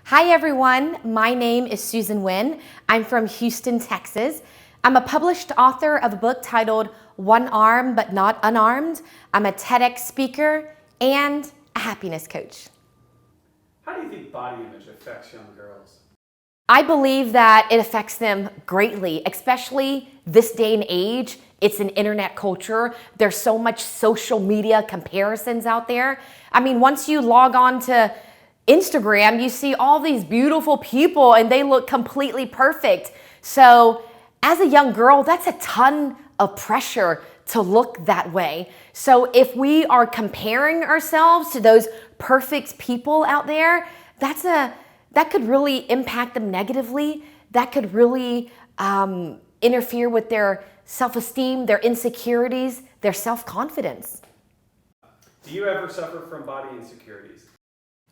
Hi everyone, my name is Suzan Nguyen. I'm from Houston, Texas. I'm a published author of a book titled One Arm But Not Unarmed. I'm a TEDx speaker and a happiness coach. How do you think body image affects young girls? I believe that it affects them greatly, especially this day and age. It's an internet culture. There's so much social media comparisons out there. I mean, once you log on to Instagram, you see all these beautiful people and they look completely perfect. So as a young girl, that's a ton of pressure to look that way. So if we are comparing ourselves to those perfect people out there, that could really impact them negatively. That could really interfere with their self-esteem, their insecurities, their self-confidence. Do you ever suffer from body insecurities?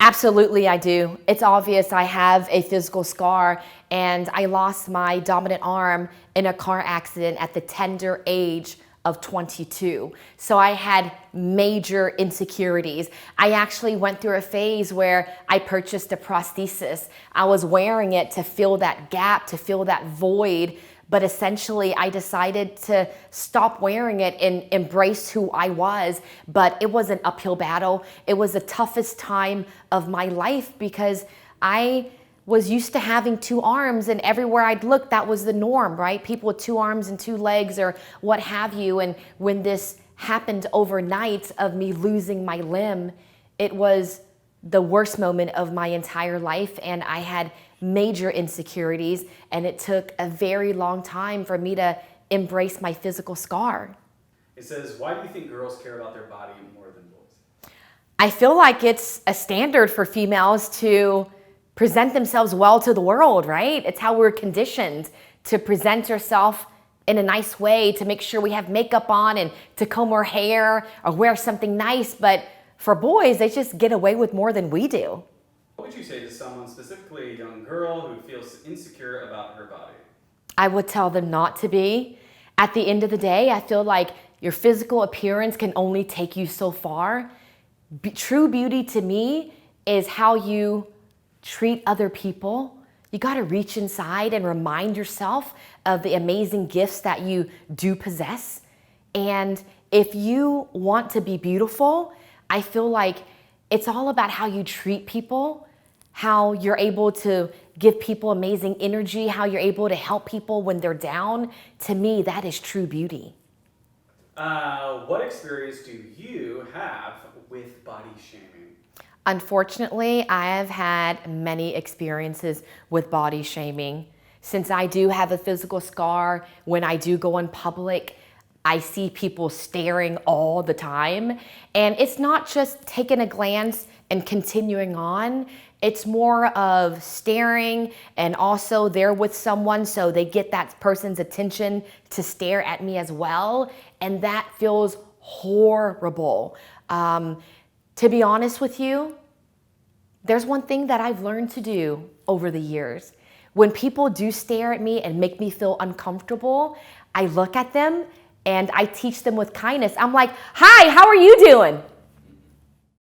Absolutely, I do. It's obvious I have a physical scar, and I lost my dominant arm in a car accident at the tender age of 22. So I had major insecurities. I actually went through a phase where I purchased a prosthesis. I was wearing it to fill that gap, to fill that void. But essentially, I decided to stop wearing it and embrace who I was. But it was an uphill battle. It was the toughest time of my life because I was used to having two arms, and everywhere I'd look, that was the norm, right? People with two arms and two legs or what have you. And when this happened overnight of me losing my limb, it was the worst moment of my entire life, and I had major insecurities, and it took a very long time for me to embrace my physical scar. It says, why do you think girls care about their body more than boys? I feel like it's a standard for females to present themselves well to the world, right? It's how we're conditioned to present yourself in a nice way, to make sure we have makeup on and to comb our hair or wear something nice. But for boys, they just get away with more than we do. What would you say to someone, specifically a young girl, who feels insecure about her body? I would tell them not to be. At the end of the day, I feel like your physical appearance can only take you so far. True beauty to me is how you treat other people. You got to reach inside and remind yourself of the amazing gifts that you do possess. And if you want to be beautiful, I feel like it's all about how you treat people, how you're able to give people amazing energy, how you're able to help people when they're down. To me, that is true beauty. What experience do you have with body shaming? Unfortunately, I have had many experiences with body shaming. Since I do have a physical scar, when I do go in public, I see people staring all the time. And it's not just taking a glance and continuing on. It's more of staring, and also they're with someone, so they get that person's attention to stare at me as well. And that feels horrible. To be honest with you, there's one thing that I've learned to do over the years. When people do stare at me and make me feel uncomfortable, I look at them and I teach them with kindness. I'm like, hi, how are you doing?